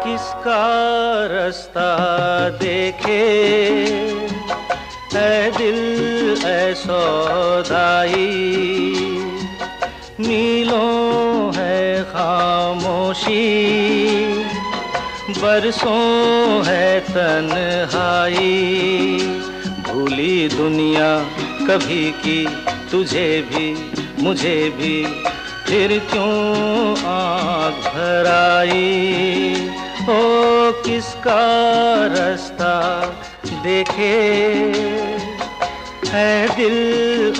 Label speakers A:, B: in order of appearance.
A: किसका रास्ता देखे है दिल ऐ सौदाई। मीलों है खामोशी, बरसों है तन्हाई। भूली दुनिया कभी की तुझे भी मुझे भी, फिर क्यों आँख भर आई। ओ किसका रास्ता देखे है दिल